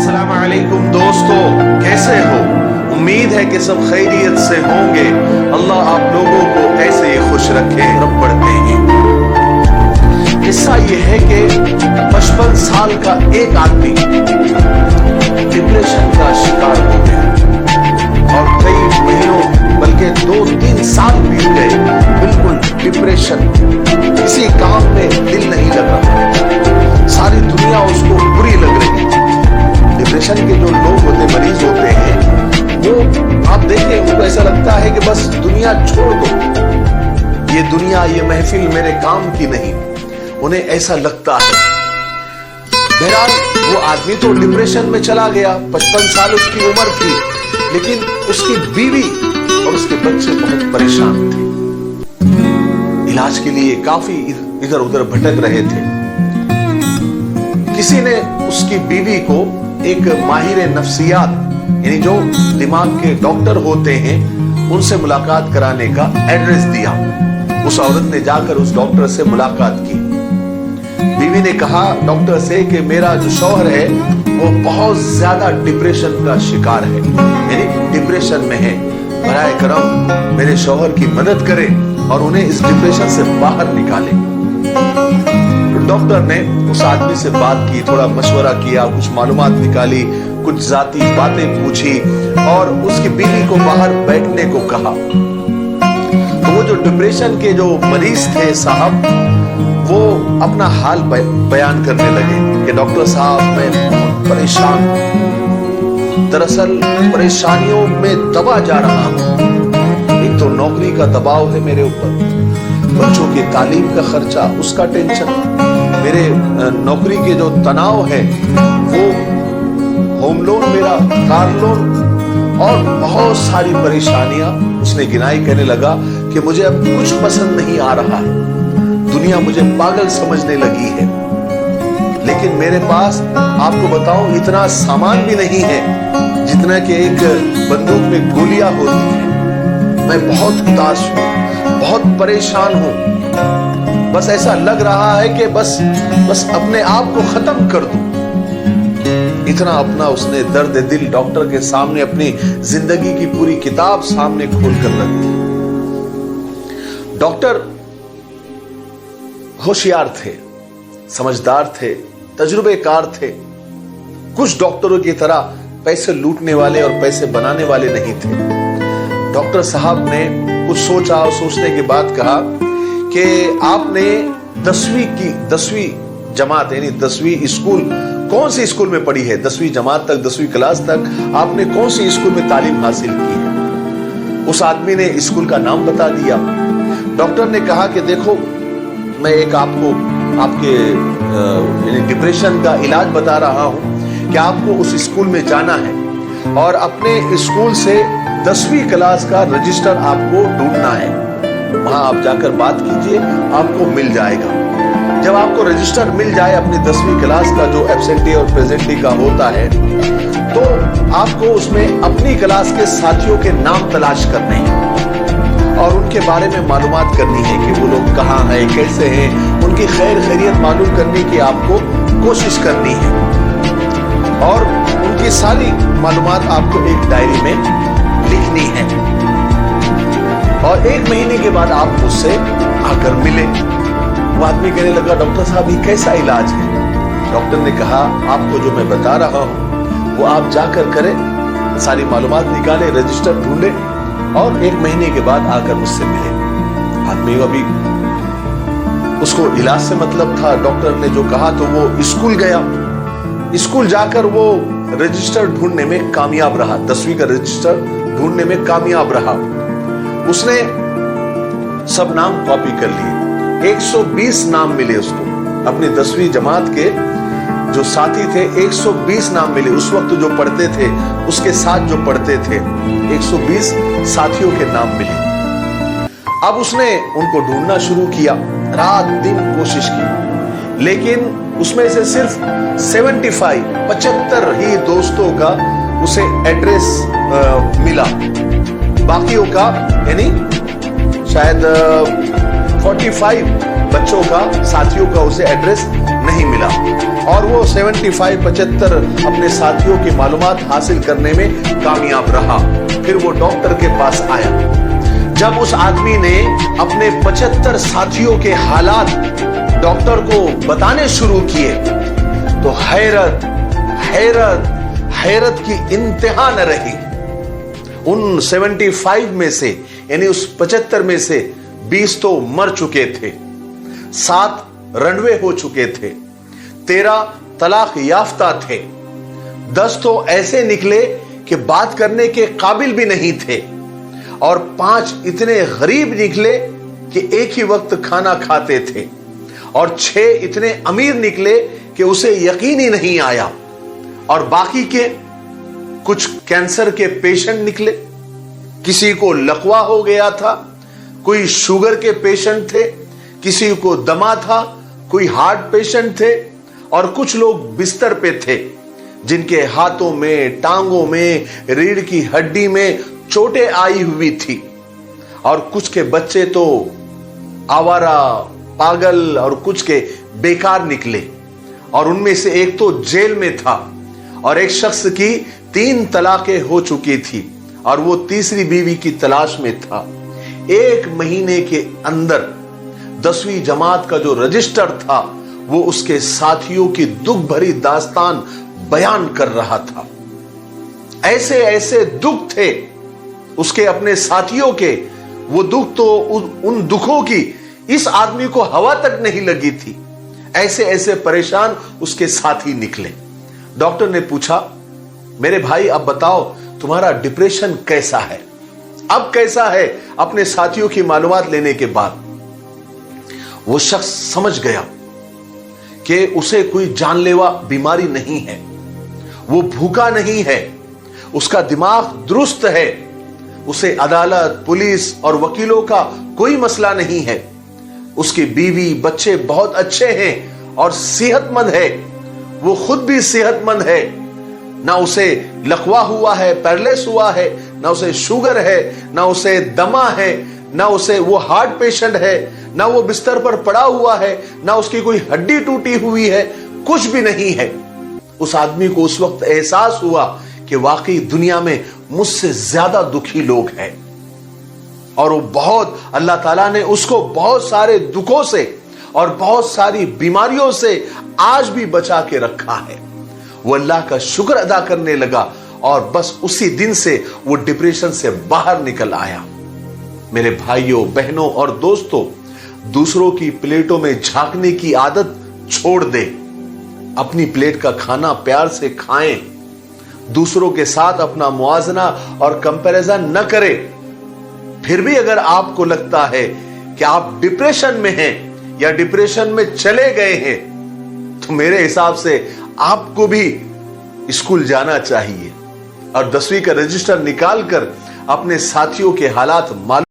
अस्सलाम वालेकुम दोस्तों, कैसे हो? उम्मीद है कि सब खैरियत से होंगे। अल्लाह आप लोगों को ऐसे ही खुश रखे। रब पढ़ते हैं। किस्सा ये है कि 55 साल का एक आदमी डिप्रेशन का शिकार हो गया और कई महीनों बल्कि 2-3 साल बीत गए। बिल्कुल डिप्रेशन, किसी काम में दिल नहीं लग रहा, सारी दुनिया उसको बुरी लग रही। डिप्रेशन के जो लोग होते, मरीज होते हैं, वो आप देखें उनको ऐसा लगता है कि बस दुनिया छोड़ दो, ये दुनिया, ये महफिल मेरे काम की नहीं, उन्हें ऐसा लगता है। बहरहाल वो आदमी तो डिप्रेशन में चला गया। 55 साल उसकी उम्र थी, लेकिन उसकी बीवी और उसके बच्चे बहुत परेशान थे। इलाज के लिए काफी इधर उधर भटक रहे थे। किसी ने उसकी बीवी को एक माहिर नफ्सियात, यानी जो दिमाग के डॉक्टर होते हैं, उनसे मुलाकात कराने का एड्रेस दिया। उस औरत ने जाकर उस डॉक्टर से मुलाकात की। बीवी ने कहा डॉक्टर से कि मेरा जो शौहर है वो बहुत ज्यादा डिप्रेशन का शिकार है, यानी डिप्रेशन में है। बराए करम मेरे शौहर की मदद करें और उन्हें इस डिप्रेशन से बाहर निकालें। डॉक्टर ने उस आदमी से बात की, थोड़ा मशवरा किया, कुछ मालूमात निकाली, कुछ जाती बातें पूछी और उसकी बीवी को बाहर बैठने को कहा। तो वो जो डिप्रेशन के जो मरीज थे साहब, वो अपना हाल बयान करने लगे कि डॉक्टर साहब मैं बहुत परेशान हूं। दरअसल परेशानियों में दबा जा रहा हूं। एक तो नौकरी का दबाव है मेरे ऊपर, बच्चों की तालीम का खर्चा, उसका टेंशन, मेरे नौकरी के जो तनाव है, वो होम लोन मेरा, कार लोन और बहुत सारी परेशानियां। उसने गिनाई करने लगा कि मुझे अब कुछ पसंद नहीं आ रहा है, दुनिया मुझे पागल समझने लगी है। लेकिन मेरे पास आपको बताऊं इतना सामान भी नहीं है जितना कि एक बंदूक में गोलियां होती हैं। मैं बहुत उदास हूं, बहुत परेशान हूं। बस ऐसा लग रहा है कि बस अपने आप को खत्म कर दूं। इतना अपना उसने दर्द दिल डॉक्टर के सामने, अपनी जिंदगी की पूरी किताब सामने खोल कर रख दी। डॉक्टर होशियार थे, समझदार थे, तजुर्बेकार थे। कुछ डॉक्टरों की तरह पैसे लूटने वाले और पैसे बनाने वाले नहीं थे। डॉक्टर साहब ने कुछ सोचा और सोचने के बाद कहा कि आपने 10वीं जमात यानी 10वीं स्कूल, कौन सी स्कूल में पढ़ी है? 10वीं जमात तक, 10वीं क्लास तक आपने कौन सी स्कूल में तालीम हासिल की है? उस आदमी ने स्कूल का नाम बता दिया। डॉक्टर ने कहा कि देखो मैं एक आपको आपके डिप्रेशन का इलाज बता रहा हूं कि आपको उस स्कूल में जाना है और अपने स्कूल से 10वीं क्लास का रजिस्टर आपको ढूंढना है। वहां आप जाकर बात कीजिए, आपको मिल जाएगा। जब आपको रजिस्टर मिल जाए अपनी 10वीं क्लास का, जो एब्सेंटी और प्रेजेंटी का होता है, तो आपको उसमें अपनी क्लास के साथियों के नाम तलाश करने हैं और उनके बारे में मालूमात करनी है कि वो लोग कहाँ हैं, कैसे हैं, उनकी खैर खैरियत मालूम करने की आपको कोशिश करनी है और उनकी सारी मालूमात आपको एक डायरी में लिखनी है और 1 महीने के बाद आप मुझसे आकर मिले। वो आदमी कहने लगा डॉक्टर साहब ये कैसा इलाज है? डॉक्टर ने कहा आपको जो मैं बता रहा हूं वो आप जाकर करें, सारी मालूमात निकाले, रजिस्टर ढूंढे और 1 महीने के बाद आकर मुझसे मिले। आदमी अभी उसको इलाज से मतलब था, डॉक्टर ने जो कहा तो वो स्कूल गया। स्कूल जाकर वो रजिस्टर ढूंढने में कामयाब रहा, 10वीं का रजिस्टर ढूंढने में कामयाब रहा। उसने सब नाम कॉपी कर लिए, 120 नाम मिले उसको। अपनी 10वीं जमात के जो साथी थे 120 नाम मिले। उस वक्त जो पढ़ते थे, उसके साथ जो पढ़ते थे, 120 साथियों के नाम मिले। अब उसने उनको ढूंढना शुरू किया, रात दिन कोशिश की, लेकिन उसमें से सिर्फ 75 ही दोस्तों का उसे एड्रेस मिला। बाकियों का यानी शायद 45 बच्चों का, साथियों का उसे एड्रेस नहीं मिला। और वो 75 अपने साथियों की मालूमात हासिल करने में कामयाब रहा। फिर वो डॉक्टर के पास आया। जब उस आदमी ने अपने 75 साथियों के हालात डॉक्टर को बताने शुरू किए तो हैरत हैरत हैरत की इंतहा न रही। उन 75 में से यानी उस 75 में से 20 तो मर चुके थे, 7 रनवे हो चुके थे, 13 तलाक याफ्ता थे, 10 तो ऐसे निकले कि बात करने के काबिल भी नहीं थे और 5 इतने गरीब निकले कि एक ही वक्त खाना खाते थे और 6 इतने अमीर निकले कि उसे यकीन ही नहीं आया और बाकी के कुछ कैंसर के पेशेंट निकले, किसी को लकवा हो गया था, कोई शुगर के पेशेंट थे, किसी को दमा था, कोई हार्ट पेशेंट थे और कुछ लोग बिस्तर पे थे जिनके हाथों में, टांगों में, रीढ़ की हड्डी में चोटें आई हुई थी और कुछ के बच्चे तो आवारा, पागल और कुछ के बेकार निकले और उनमें से एक तो जेल में था और एक शख्स की 3 तलाकें हो चुकी थी और वो तीसरी बीवी की तलाश में था। 1 महीने के अंदर 10वीं जमात का जो रजिस्टर था वो उसके साथियों की दुख भरी दास्तान बयान कर रहा था। ऐसे ऐसे दुख थे उसके अपने साथियों के, वो दुख तो उन दुखों की इस आदमी को हवा तक नहीं लगी थी। ऐसे ऐसे परेशान उसके साथी निकले। डॉक्टर ने पूछा, मेरे भाई अब बताओ तुम्हारा डिप्रेशन कैसा है, अब कैसा है? अपने साथियों की मालूमात लेने के बाद वो शख्स समझ गया कि उसे कोई जानलेवा बीमारी नहीं है, वो भूखा नहीं है, उसका दिमाग दुरुस्त है, उसे अदालत, पुलिस और वकीलों का कोई मसला नहीं है, उसकी बीवी बच्चे बहुत अच्छे हैं और सेहतमंद है, वो खुद भी सेहतमंद है, ना उसे लकवा हुआ है, पैरलेस हुआ है, ना उसे शुगर है, ना उसे दमा है, ना उसे वो हार्ट पेशेंट है, ना वो बिस्तर पर पड़ा हुआ है, ना उसकी कोई हड्डी टूटी हुई है, कुछ भी नहीं है। उस आदमी को उस वक्त एहसास हुआ कि वाकई दुनिया में मुझसे ज्यादा दुखी लोग हैं और वो बहुत, अल्लाह ताला ने उसको बहुत सारे दुखों से और बहुत सारी बीमारियों से आज भी बचा के रखा है। वो अल्लाह का शुक्र अदा करने लगा और बस उसी दिन से वो डिप्रेशन से बाहर निकल आया। मेरे भाइयों, बहनों और दोस्तों, दूसरों की प्लेटों में झांकने की आदत छोड़ दे। अपनी प्लेट का खाना प्यार से खाएं। दूसरों के साथ अपना मुआजना और कंपैरिजन न करें। फिर भी अगर आपको लगता है कि आप डिप्रेशन में हैं या डिप्रेशन में चले गए हैं तो मेरे हिसाब से आपको भी स्कूल जाना चाहिए और 10वीं का रजिस्टर निकालकर अपने साथियों के हालात मालूम